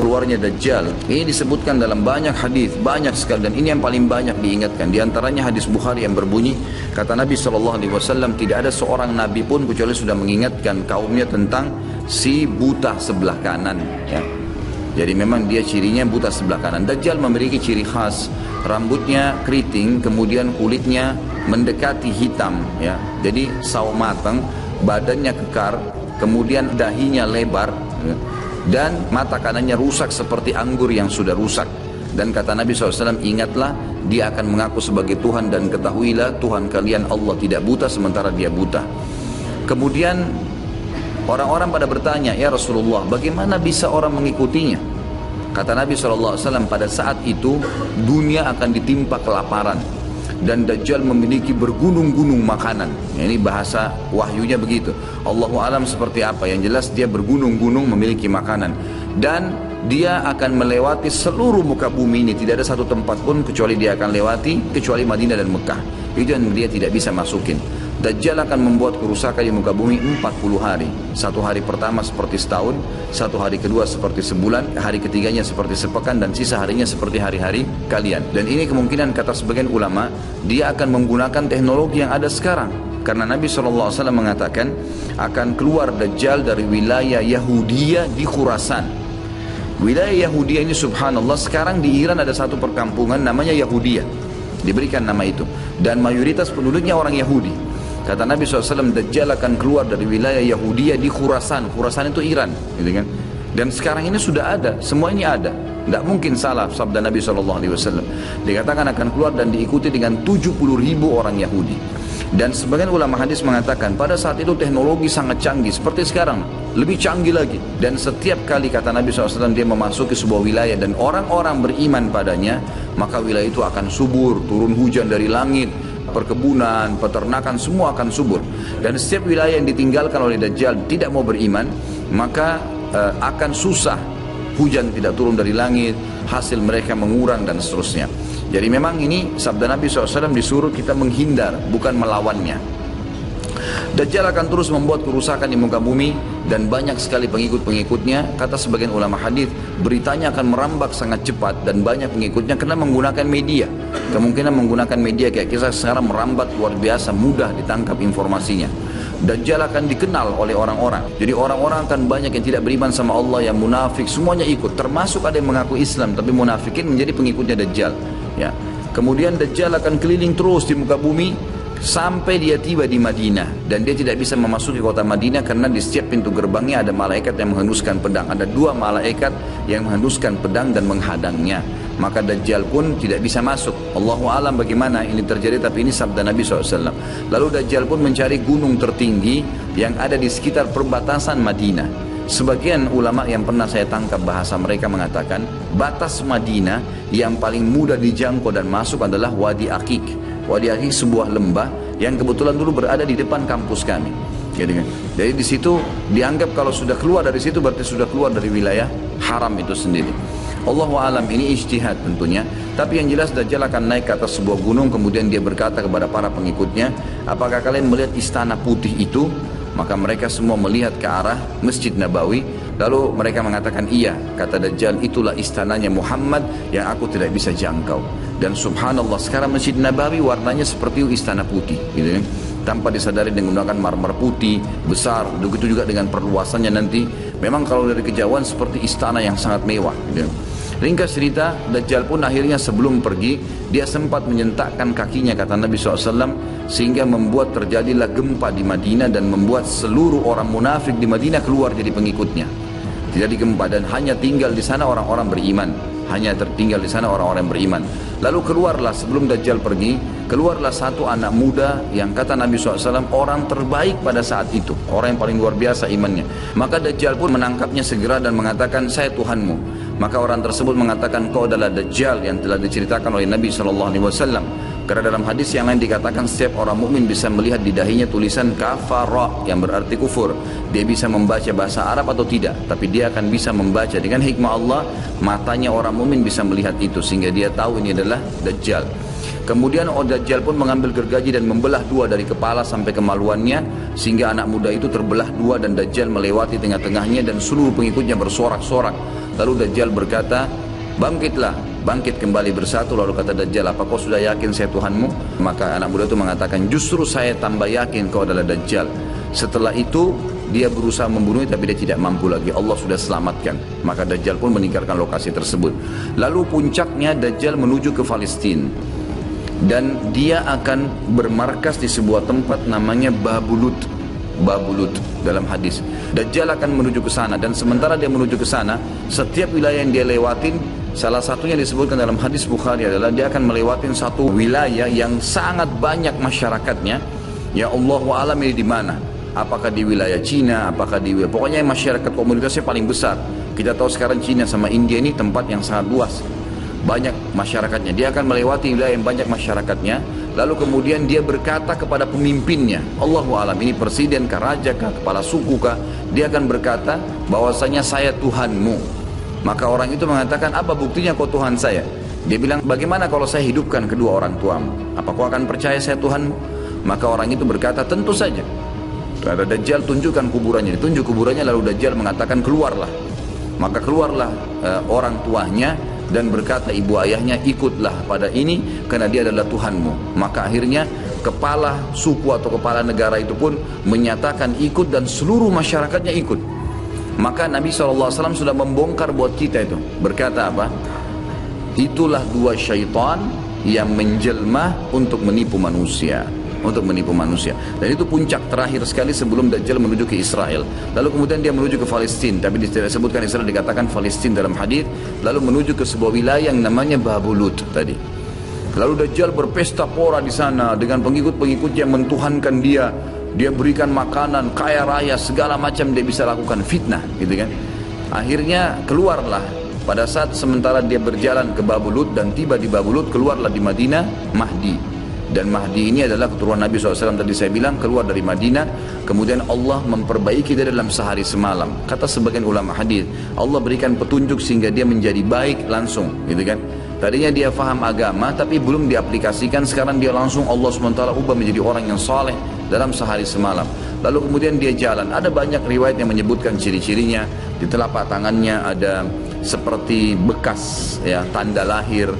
keluarnya Dajjal ini disebutkan dalam banyak hadis, banyak sekali, dan ini yang paling banyak diingatkan. Di antaranya hadis Bukhari yang berbunyi, kata Nabi SAW, tidak ada seorang nabi pun kecuali sudah mengingatkan kaumnya tentang si buta sebelah kanan, ya. Jadi memang dia cirinya buta sebelah kanan. Dajjal memiliki ciri khas, rambutnya keriting, kemudian kulitnya mendekati hitam, ya. Jadi sawo matang, badannya kekar, kemudian dahinya lebar, ya. Dan mata kanannya rusak seperti anggur yang sudah rusak. Dan kata Nabi SAW, ingatlah dia akan mengaku sebagai Tuhan, dan ketahuilah Tuhan kalian Allah tidak buta sementara dia buta. Kemudian orang-orang pada bertanya, ya Rasulullah, bagaimana bisa orang mengikutinya? Kata Nabi SAW, pada saat itu dunia akan ditimpa kelaparan dan Dajjal memiliki bergunung-gunung makanan. Ini bahasa wahyunya begitu. Allahu alam seperti apa, yang jelas dia bergunung-gunung memiliki makanan, dan dia akan melewati seluruh muka bumi ini. Tidak ada satu tempat pun kecuali dia akan lewati, kecuali Madinah dan Mekah. Itu yang dia tidak bisa masukin. Dajjal akan membuat kerusakan di muka bumi 40 hari. Satu hari pertama seperti setahun, satu hari kedua seperti sebulan, hari ketiganya seperti sepekan, dan sisa harinya seperti hari-hari kalian. Dan ini kemungkinan, kata sebagian ulama, dia akan menggunakan teknologi yang ada sekarang. Karena Nabi SAW mengatakan akan keluar Dajjal dari wilayah Yahudiyah di Khurasan. Wilayah Yahudiyah ini subhanallah, sekarang di Iran ada satu perkampungan namanya Yahudiyah, diberikan nama itu, dan mayoritas penduduknya orang Yahudi. Kata Nabi SAW, Dajjal akan keluar dari wilayah Yahudiyah di Khurasan. Khurasan itu Iran, gitu kan? Dan sekarang ini sudah ada, semua ini ada. Tidak mungkin salah sabda Nabi SAW. Dikatakan akan keluar dan diikuti dengan 70.000 orang Yahudi. Dan sebagian ulama hadis mengatakan pada saat itu teknologi sangat canggih, seperti sekarang, lebih canggih lagi. Dan setiap kali, kata Nabi SAW, dia memasuki sebuah wilayah dan orang-orang beriman padanya, maka wilayah itu akan subur, turun hujan dari langit, perkebunan, peternakan, semua akan subur. Dan setiap wilayah yang ditinggalkan oleh Dajjal tidak mau beriman, maka akan susah, hujan tidak turun dari langit, hasil mereka mengurang, dan seterusnya. Jadi memang ini sabda Nabi SAW, disuruh kita menghindar, bukan melawannya. Dajjal akan terus membuat kerusakan di muka bumi dan banyak sekali pengikut-pengikutnya. Kata sebagian ulama hadis, beritanya akan merambak sangat cepat dan banyak pengikutnya karena menggunakan media. Kemungkinan menggunakan media kayak kita sekarang merambat luar biasa, mudah ditangkap informasinya. Dajjal akan dikenal oleh orang-orang. Jadi orang-orang akan banyak yang tidak beriman sama Allah, yang munafik, semuanya ikut. Termasuk ada yang mengaku Islam tapi munafikin menjadi pengikutnya Dajjal. Ya. Kemudian Dajjal akan keliling terus di muka bumi sampai dia tiba di Madinah, dan dia tidak bisa memasuki kota Madinah karena di setiap pintu gerbangnya ada malaikat yang menghembuskan pedang. Ada 2 malaikat yang menghembuskan pedang dan menghadangnya. Maka Dajjal pun tidak bisa masuk. Allahu alam bagaimana ini terjadi, tapi ini sabda Nabi SAW. Lalu Dajjal pun mencari gunung tertinggi yang ada di sekitar perbatasan Madinah. Sebagian ulama yang pernah saya tangkap bahasa mereka mengatakan batas Madinah yang paling mudah dijangkau dan masuk adalah Wadi Aqiq. Wadi Aqiq sebuah lembah yang kebetulan dulu berada di depan kampus kami. Jadi di situ dianggap kalau sudah keluar dari situ berarti sudah keluar dari wilayah haram itu sendiri. Allahu alam, ini ijtihad tentunya. Tapi yang jelas Dajjal akan naik ke atas sebuah gunung, kemudian dia berkata kepada para pengikutnya, apakah kalian melihat istana putih itu? Maka mereka semua melihat ke arah Masjid Nabawi. Lalu mereka mengatakan iya. Kata Dajjal, itulah istananya Muhammad yang aku tidak bisa jangkau. Dan subhanallah, sekarang Masjid Nabawi warnanya seperti istana putih, gitu kan? Tanpa disadari dengan menggunakan marmer putih besar. Begitu juga dengan perluasannya nanti. Memang kalau dari kejauhan seperti istana yang sangat mewah, gitu. Ringkas cerita, Dajjal pun akhirnya sebelum pergi, dia sempat menyentakkan kakinya, kata Nabi SAW, sehingga membuat terjadilah gempa di Madinah dan membuat seluruh orang munafik di Madinah keluar jadi pengikutnya. Tidak digempa, dan hanya tinggal di sana orang-orang beriman. Hanya tertinggal di sana orang-orang beriman. Lalu keluarlah, sebelum Dajjal pergi, keluarlah satu anak muda yang kata Nabi SAW orang terbaik pada saat itu, orang yang paling luar biasa imannya. Maka Dajjal pun menangkapnya segera dan mengatakan, saya Tuhanmu. Maka orang tersebut mengatakan, kau adalah Dajjal yang telah diceritakan oleh Nabi SAW. Karena dalam hadis yang lain dikatakan setiap orang mukmin bisa melihat di dahinya tulisan kafara yang berarti kufur. Dia bisa membaca bahasa Arab atau tidak, tapi dia akan bisa membaca dengan hikmah Allah. Matanya orang mukmin bisa melihat itu sehingga dia tahu ini adalah Dajjal. Kemudian Dajjal pun mengambil gergaji dan membelah dua dari kepala sampai kemaluannya, sehingga anak muda itu terbelah dua dan Dajjal melewati tengah-tengahnya dan seluruh pengikutnya bersorak-sorak. Lalu Dajjal berkata, bangkitlah, bangkit kembali bersatu. Lalu kata Dajjal, apa kau sudah yakin saya Tuhanmu? Maka anak muda itu mengatakan, justru saya tambah yakin kau adalah Dajjal. Setelah itu dia berusaha membunuhnya tapi dia tidak mampu lagi, Allah sudah selamatkan. Maka Dajjal pun meninggalkan lokasi tersebut. Lalu puncaknya Dajjal menuju ke Palestina, dan dia akan bermarkas di sebuah tempat namanya Babulut. Babulut dalam hadis. Dajjal akan menuju ke sana, dan sementara dia menuju ke sana, setiap wilayah yang dia lewatin, salah satunya disebutkan dalam hadis Bukhari adalah dia akan melewatin satu wilayah yang sangat banyak masyarakatnya. Ya Allahu a'lam ini di mana? Apakah di wilayah Cina, apakah di wilayah, pokoknya masyarakat komunitasnya paling besar. Kita tahu sekarang Cina sama India ini tempat yang sangat luas, banyak masyarakatnya. Dia akan melewati wilayah yang banyak masyarakatnya. Lalu kemudian dia berkata kepada pemimpinnya, Allahu a'lam, ini presiden kah, raja kah, kepala suku kah, dia akan berkata bahwasanya saya Tuhanmu. Maka orang itu mengatakan, apa buktinya kau Tuhan saya? Dia bilang, bagaimana kalau saya hidupkan kedua orang tuamu? Apa kau akan percaya saya Tuhanmu? Maka orang itu berkata, tentu saja. Ada Dajjal, tunjukkan kuburannya. Ditunjuk kuburannya, lalu Dajjal mengatakan, keluarlah. Maka keluarlah orang tuanya dan berkata ibu ayahnya, ikutlah pada ini karena dia adalah Tuhanmu. Maka akhirnya kepala suku atau kepala negara itu pun menyatakan ikut dan seluruh masyarakatnya ikut. Maka Nabi SAW sudah membongkar buat kita itu. Berkata apa? Itulah dua syaitan yang menjelma untuk menipu manusia. Untuk menipu manusia. Dan itu puncak terakhir sekali sebelum Dajjal menuju ke Israel. Lalu kemudian dia menuju ke Palestina. Tapi disebutkan Israel, dikatakan Palestina dalam hadis. Lalu menuju ke sebuah wilayah yang namanya Babulut tadi. Lalu Dajjal berpesta pora di sana dengan pengikut-pengikutnya yang mentuhankan dia. Dia berikan makanan, kaya raya, segala macam dia bisa lakukan, fitnah gitu kan. Akhirnya keluarlah pada saat sementara dia berjalan ke Babulut dan tiba di Babulut, keluarlah di Madinah Mahdi. Dan Mahdi ini adalah keturunan Nabi SAW tadi saya bilang, keluar dari Madinah. Kemudian Allah memperbaiki dia dalam sehari semalam. Kata sebagian ulama hadis, Allah berikan petunjuk sehingga dia menjadi baik langsung, gitu kan. Tadinya dia faham agama tapi belum diaplikasikan, sekarang dia langsung Allah SWT ubah menjadi orang yang saleh dalam sehari semalam. Lalu kemudian dia jalan. Ada banyak riwayat yang menyebutkan ciri-cirinya. Di telapak tangannya ada seperti bekas ya, tanda lahir.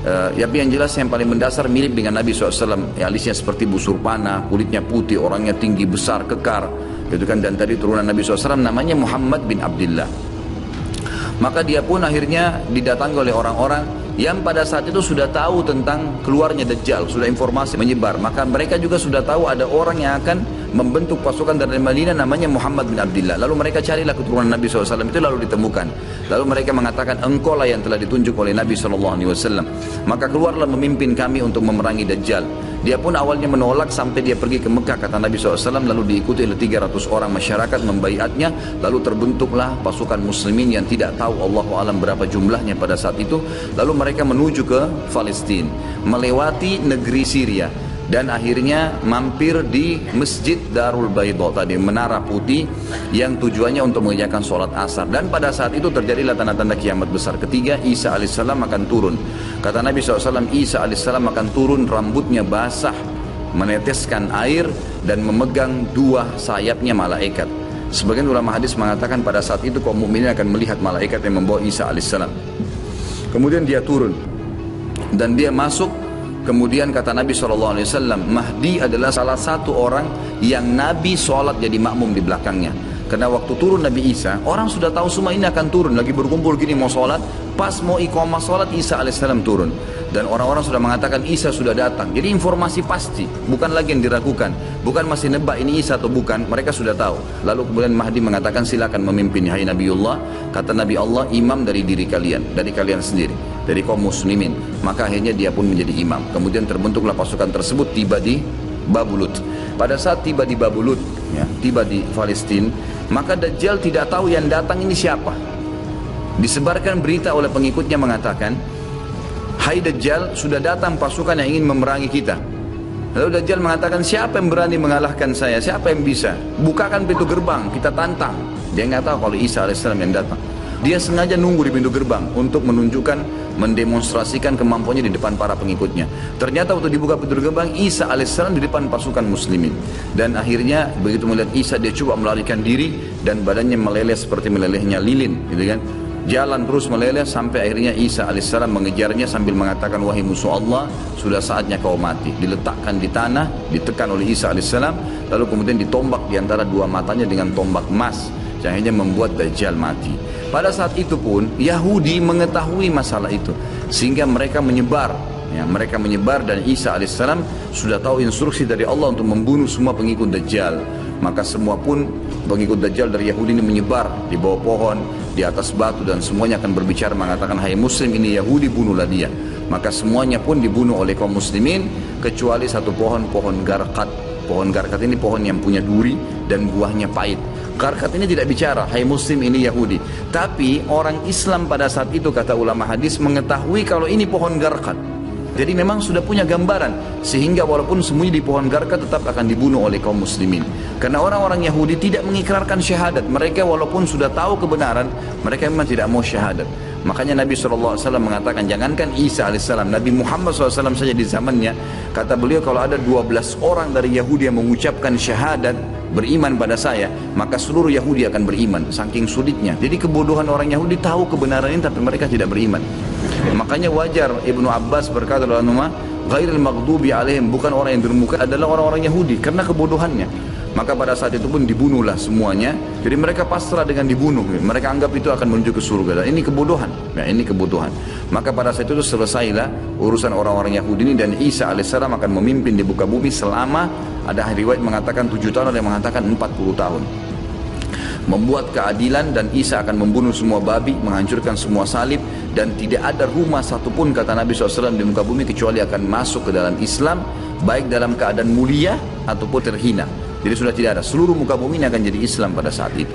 Tapi yang jelas yang paling mendasar mirip dengan Nabi SAW, ya, alisnya seperti busur panah, kulitnya putih, orangnya tinggi besar kekar, gitu kan. Dan tadi turunan Nabi SAW namanya Muhammad bin Abdullah. Maka dia pun akhirnya didatangi oleh orang-orang yang pada saat itu sudah tahu tentang keluarnya Dajjal, sudah informasi menyebar. Maka mereka juga sudah tahu ada orang yang akan membentuk pasukan dari Madinah namanya Muhammad bin Abdullah. Lalu mereka carilah keturunan Nabi SAW itu, lalu ditemukan. Lalu mereka mengatakan, engkau lah yang telah ditunjuk oleh Nabi SAW. Maka keluarlah memimpin kami untuk memerangi Dajjal. Dia pun awalnya menolak sampai dia pergi ke Mekah, kata Nabi SAW. Lalu diikuti oleh 300 orang masyarakat membaiatnya. Lalu terbentuklah pasukan muslimin yang tidak tahu Allahu alam berapa jumlahnya pada saat itu. Lalu mereka menuju ke Palestina, melewati negeri Syria, dan akhirnya mampir di Masjid Darul Baidha tadi, menara putih yang tujuannya untuk mengerjakan sholat asar. Dan pada saat itu terjadilah tanda-tanda kiamat besar. Ketiga, Isa alaihissalam akan turun. Kata Nabi SAW, Isa alaihissalam akan turun, rambutnya basah, meneteskan air dan memegang dua sayapnya malaikat. Sebagian ulama hadis mengatakan pada saat itu kaum mukminin akan melihat malaikat yang membawa Isa alaihissalam. Kemudian dia turun dan dia masuk. Kemudian kata Nabi SAW, Mahdi adalah salah satu orang yang Nabi sholat jadi makmum di belakangnya. Karena waktu turun Nabi Isa, orang sudah tahu semua ini akan turun, lagi berkumpul gini mau sholat, pas mau iqamah sholat Isa alaihissalam turun. Dan orang-orang sudah mengatakan Isa sudah datang. Jadi informasi pasti, bukan lagi yang diragukan, bukan masih nebak ini Isa atau bukan, mereka sudah tahu. Lalu kemudian Mahdi mengatakan, silakan memimpin hai Nabiullah. Kata Nabi Allah, imam dari diri kalian, dari kalian sendiri, dari kaum muslimin. Maka akhirnya dia pun menjadi imam. Kemudian terbentuklah pasukan tersebut, tiba di Babulut. Pada saat tiba di Babulut, ya, tiba di Palestina, maka Dajjal tidak tahu yang datang ini siapa. Disebarkan berita oleh pengikutnya mengatakan, hai Dajjal, sudah datang pasukan yang ingin memerangi kita. Lalu Dajjal mengatakan, siapa yang berani mengalahkan saya? Siapa yang bisa? Bukakan pintu gerbang, kita tantang. Dia nggak tahu kalau Isa alaihissalam yang datang. Dia sengaja nunggu di pintu gerbang untuk menunjukkan, mendemonstrasikan kemampuannya di depan para pengikutnya. Ternyata waktu dibuka pintu gerbang, Isa alaihissalam di depan pasukan muslimin. Dan akhirnya begitu melihat Isa, dia coba melarikan diri dan badannya meleleh seperti melelehnya lilin, gitu kan. Jalan terus meleleh sampai akhirnya Isa alaihissalam mengejarnya sambil mengatakan, wahai musuh Allah, sudah saatnya kau mati. Diletakkan di tanah, ditekan oleh Isa alaihissalam, lalu kemudian ditombak di antara dua matanya dengan tombak emas, yang akhirnya membuat Dajjal mati. Pada saat itu pun Yahudi mengetahui masalah itu, sehingga mereka menyebar. Ya, mereka menyebar dan Isa alaihissalam sudah tahu instruksi dari Allah untuk membunuh semua pengikut Dajjal. Maka semua pun pengikut Dajjal dari Yahudi ini menyebar di bawah pohon, di atas batu, dan semuanya akan berbicara mengatakan, hai muslim, ini Yahudi, bunuhlah dia. Maka semuanya pun dibunuh oleh kaum muslimin kecuali satu pohon, pohon garkat. Pohon garkat ini pohon yang punya duri dan buahnya pahit. Garkat ini tidak bicara, hai muslim, ini Yahudi. Tapi orang Islam pada saat itu, kata ulama hadis, mengetahui kalau ini pohon garkat. Jadi memang sudah punya gambaran, sehingga walaupun sembunyi di pohon garkat tetap akan dibunuh oleh kaum muslimin. Karena orang-orang Yahudi tidak mengikrarkan syahadat. Mereka walaupun sudah tahu kebenaran, mereka memang tidak mau syahadat. Makanya Nabi SAW mengatakan, jangankan Isa AS, Nabi Muhammad SAW saja di zamannya, kata beliau, kalau ada 12 orang dari Yahudi yang mengucapkan syahadat, beriman pada saya, maka seluruh Yahudi akan beriman. Saking sulitnya. Jadi kebodohan orang Yahudi tahu kebenaran ini, tapi mereka tidak beriman. Makanya wajar Ibnu Abbas berkata dalam nama, ghairil maghdubi alaihim, bukan orang yang durmuka, adalah orang-orang Yahudi karena kebodohannya. Maka pada saat itu pun dibunuhlah semuanya. Jadi mereka pasrah dengan dibunuh. Mereka anggap itu akan menuju ke surga. Dan ini kebodohan. Ya, ini kebodohan. Maka pada saat itu selesailah urusan orang-orang Yahudi ini, dan Isa alaihissalam akan memimpin di muka bumi selama, ada riwayat mengatakan 7 tahun, ada yang mengatakan 40 tahun. Membuat keadilan, dan Isa akan membunuh semua babi, menghancurkan semua salib, dan tidak ada rumah satupun, kata Nabi SAW, di muka bumi kecuali akan masuk ke dalam Islam, baik dalam keadaan mulia ataupun terhina. Jadi sudah tidak ada, seluruh muka bumi ini akan jadi Islam pada saat itu.